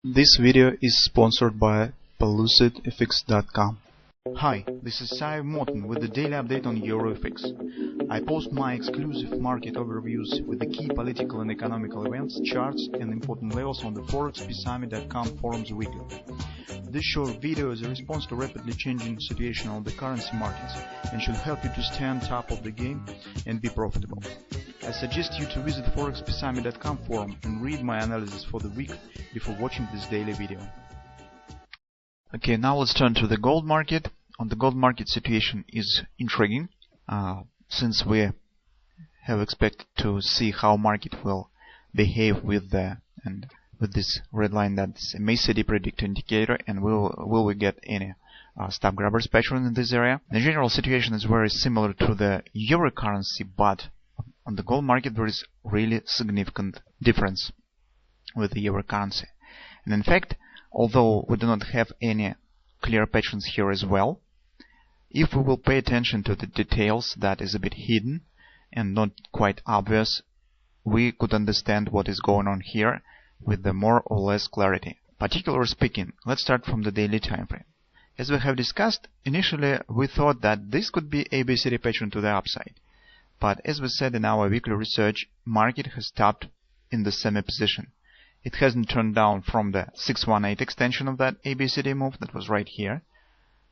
This video is sponsored by PelucidFX.com. Hi, this is Sive Morten with the daily update on EuroFX. I post my exclusive market overviews with the key political and economical events, charts and important levels on the ForexPeaceArmy.com forums weekly. This short video is a response to rapidly changing situation on the currency markets and should help you to stay on top of the game and be profitable. I suggest you to visit ForexPeaceArmy.com forum and read my analysis for the week before watching this daily video. Okay, now let's turn to the gold market. On the gold market, situation is intriguing since we have expected to see how market will behave with this red line, that's a MACD predictor indicator, and will we get any stop grabbers pattern in this area. The general situation is very similar to the euro currency, but on the gold market there is really significant difference with the euro currency. And in fact, although we do not have any clear patterns here as well, if we will pay attention to the details that is a bit hidden and not quite obvious, we could understand what is going on here with the more or less clarity. Particularly speaking, let's start from the daily time frame. As we have discussed, initially we thought that this could be a ABCD pattern to the upside. But as we said in our weekly research, market has stopped in the semi position. It hasn't turned down from the 618 extension of that ABCD move that was right here,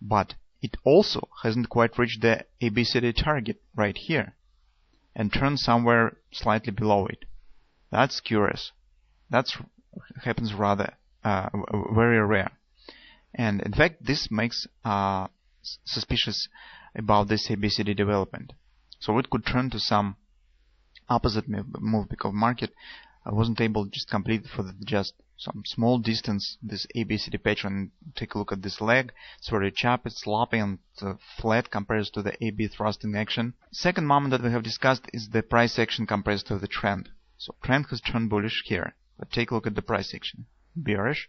but it also hasn't quite reached the ABCD target right here and turned somewhere slightly below it. That's curious. That happens rather very rare. And in fact, this makes suspicious about this ABCD development. So it could turn to some opposite move because market wasn't able to just complete for just some small distance this ABCD pattern. Take a look at this leg. It's very choppy, sloppy, and flat compared to the AB thrusting action. Second moment that we have discussed is the price action compared to the trend. So trend has turned bullish here, but take a look at the price action. Bearish,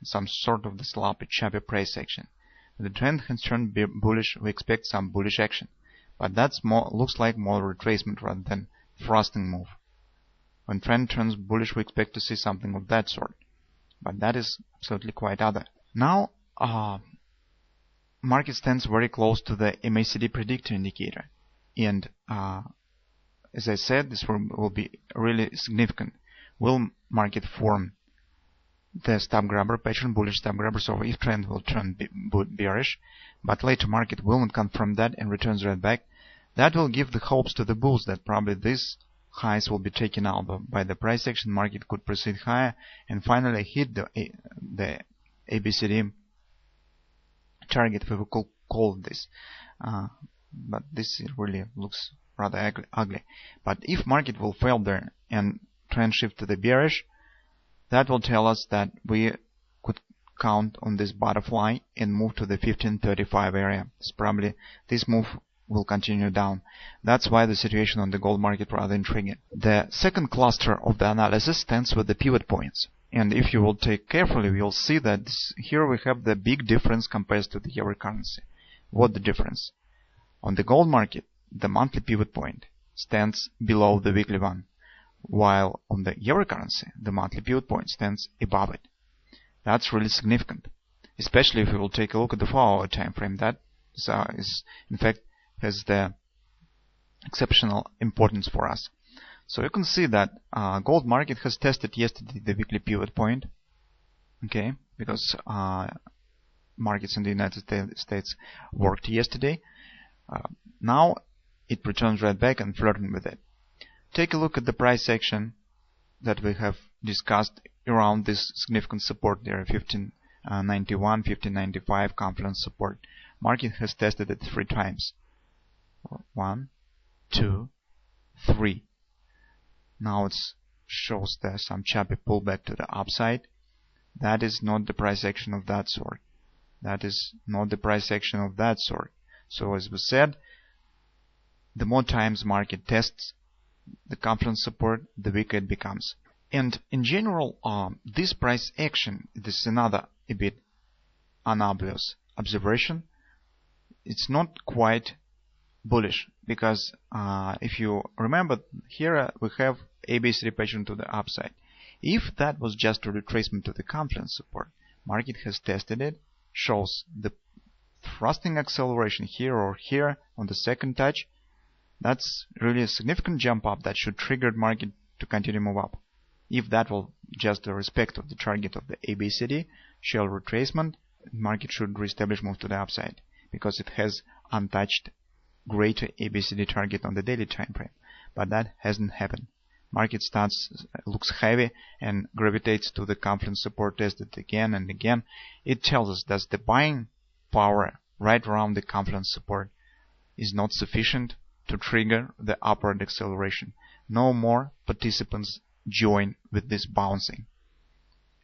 some sort of the sloppy, choppy price action. The trend has turned bullish. We expect some bullish action, but that's looks like more retracement rather than thrusting move. When trend turns bullish, we expect to see something of that sort, but that is absolutely quite other. Now, market stands very close to the MACD predictor indicator, and as I said, this will be really significant. Will market form the stop grabber pattern, bullish stop grabber? So if trend will turn bearish, but later market will not confirm that and returns right back, that will give the hopes to the bulls that probably this highs will be taken out by the price action. Market could proceed higher and finally hit the ABCD target, if we could call this. But this really looks rather ugly. But if market will fail there and trend shift to the bearish, that will tell us that we could count on this butterfly and move to the 1535 area. It's probably this move will continue down. That's why the situation on the gold market rather intriguing. The second cluster of the analysis stands with the pivot points. And if you will take carefully, you'll see that here we have the big difference compared to the euro currency. What the difference? On the gold market, the monthly pivot point stands below the weekly one, while on the euro currency, the monthly pivot point stands above it. That's really significant, especially if we will take a look at the 4-hour time frame. That is in fact has the exceptional importance for us. So you can see that gold market has tested yesterday the weekly pivot point, okay, because markets in the United States worked yesterday. Now it returns right back and flirting with it. Take a look at the price action that we have discussed around this significant support there, 1591, 1595 confidence support. Market has tested it 3 times. 1, 2, 3. Now it shows there's some choppy pullback to the upside. That is not the price action of that sort. That is not the price action of that sort. So as we said, the more times market tests the confidence support, the weaker it becomes. And in general, this price action, this is another a bit unobvious observation. It's not quite bullish because if you remember, here we have ABCD pattern to the upside, If that was just a retracement to the confluence support, market has tested it, shows the thrusting acceleration here or here on the second touch. That's really a significant jump up that should trigger the market to continue move up. If that will just respect of the target of the ABCD, shell retracement, market should reestablish move to the upside because it has untouched greater ABCD target on the daily time frame. But that hasn't happened. Market looks heavy and gravitates to the confluence support tested again and again. It tells us that the buying power right around the confluence support is not sufficient to trigger the upward acceleration. No more participants join with this bouncing.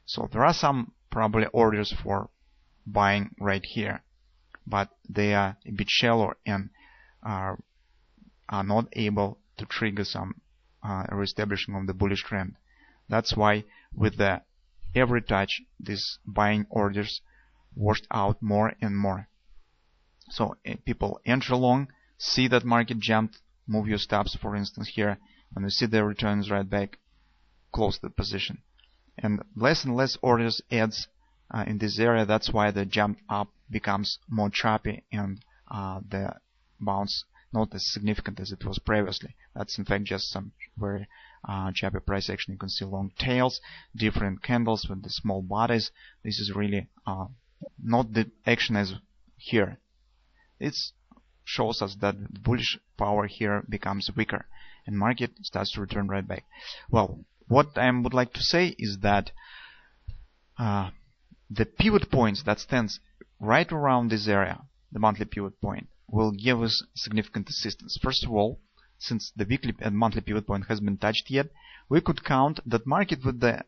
So there are some probably orders for buying right here, but they are a bit shallow and are not able to trigger some reestablishing of the bullish trend. That's why with the every touch these buying orders washed out more and more. So people enter long, see that market jumped, move your stops, for instance here. When you see the returns right back, close the position. And less orders adds in this area. That's why the jump up becomes more choppy and the bounce not as significant as it was previously. That's in fact just some very choppy price action. You can see long tails, different candles with the small bodies. This is really not the action as here. It shows us that the bullish power here becomes weaker and market starts to return right back. Well, what I would like to say is that the pivot points that stands right around this area, the monthly pivot point, will give us significant assistance. First of all, since the weekly and monthly pivot point has been touched yet, we could count that market with the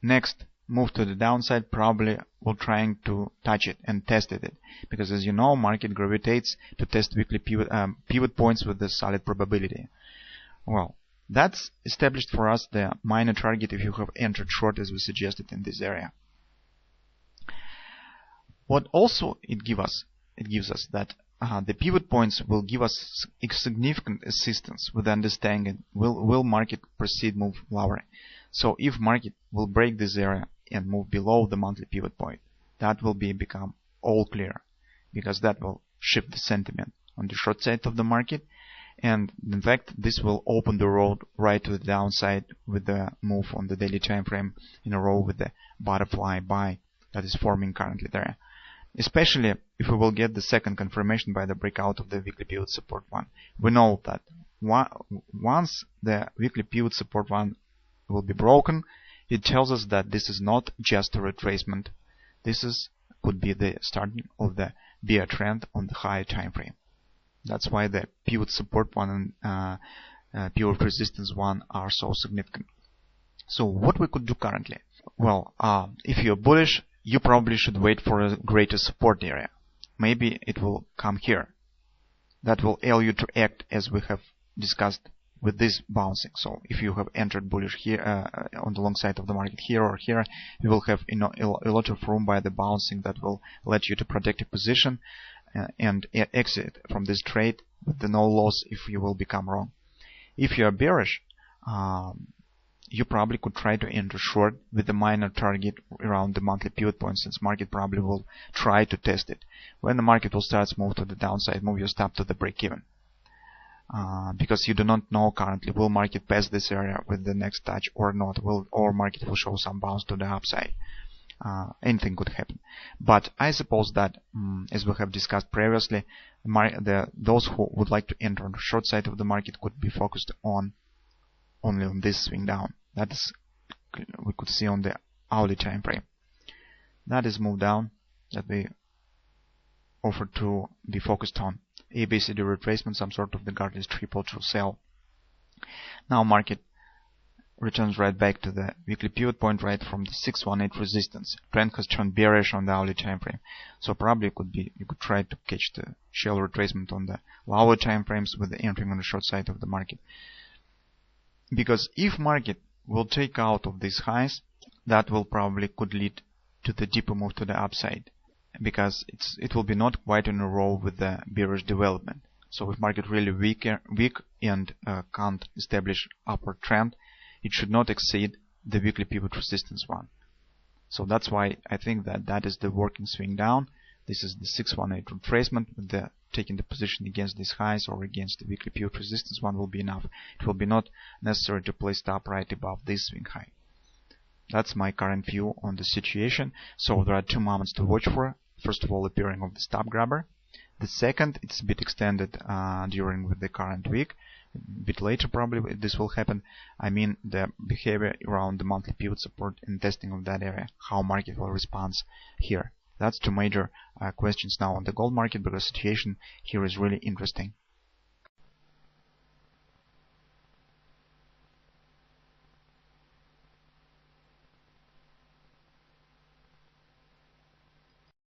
next move to the downside probably will trying to touch it and test it, because as you know, market gravitates to test weekly pivot points with a solid probability. Well, that's established for us the minor target if you have entered short as we suggested in this area. What also it gives us that the pivot points will give us significant assistance with understanding will market proceed move lower. So if market will break this area and move below the monthly pivot point, that will become all clear, because that will shift the sentiment on the short side of the market, and in fact this will open the road right to the downside with the move on the daily time frame in a row with the butterfly buy that is forming currently there. Especially if we will get the second confirmation by the breakout of the weekly pivot support one. We know that once the weekly pivot support one will be broken, it tells us that this is not just a retracement. This could be the starting of the bear trend on the higher time frame. That's why the pivot support one and pivot resistance one are so significant. So what we could do currently? Well, if you're bullish, you probably should wait for a greater support area. Maybe it will come here. That will allow you to act as we have discussed with this bouncing. So if you have entered bullish here on the long side of the market here or here, you will have a lot of room by the bouncing that will let you to protect your position and exit from this trade with the no loss if you will become wrong. If you are bearish, you probably could try to enter short with the minor target around the monthly pivot point, since market probably will try to test it. When the market will start to move to the downside, move your stop to the break even. Because you do not know currently will market pass this area with the next touch or not, or market will show some bounce to the upside. Anything could happen. But I suppose that as we have discussed previously, those who would like to enter on the short side of the market could be focused on only on this swing down. That is, we could see on the hourly time frame. That is move down that we offer to be focused on. ABCD retracement, some sort of the Gartley's triple to sell. Now market returns right back to the weekly pivot point right from the 618 resistance. Trend has turned bearish on the hourly time frame. So probably you could try to catch the shell retracement on the lower time frames with the entering on the short side of the market. Because if market will take out of these highs, that will probably could lead to the deeper move to the upside, because it will be not quite in a row with the bearish development. So if market really weak and can't establish upward trend, it should not exceed the weekly pivot resistance one. So that's why I think that that is the working swing down. This is the 618 retracement with the taking the position against these highs or against the weekly pivot resistance one will be enough. It will be not necessary to place stop right above this swing high. That's my current view on the situation. So there are two moments to watch for. First of all, appearing of the stop grabber. The second, it's a bit extended during the current week. A bit later probably this will happen. I mean the behavior around the monthly pivot support and testing of that area. How market will respond here. That's two major questions now on the gold market, because the situation here is really interesting.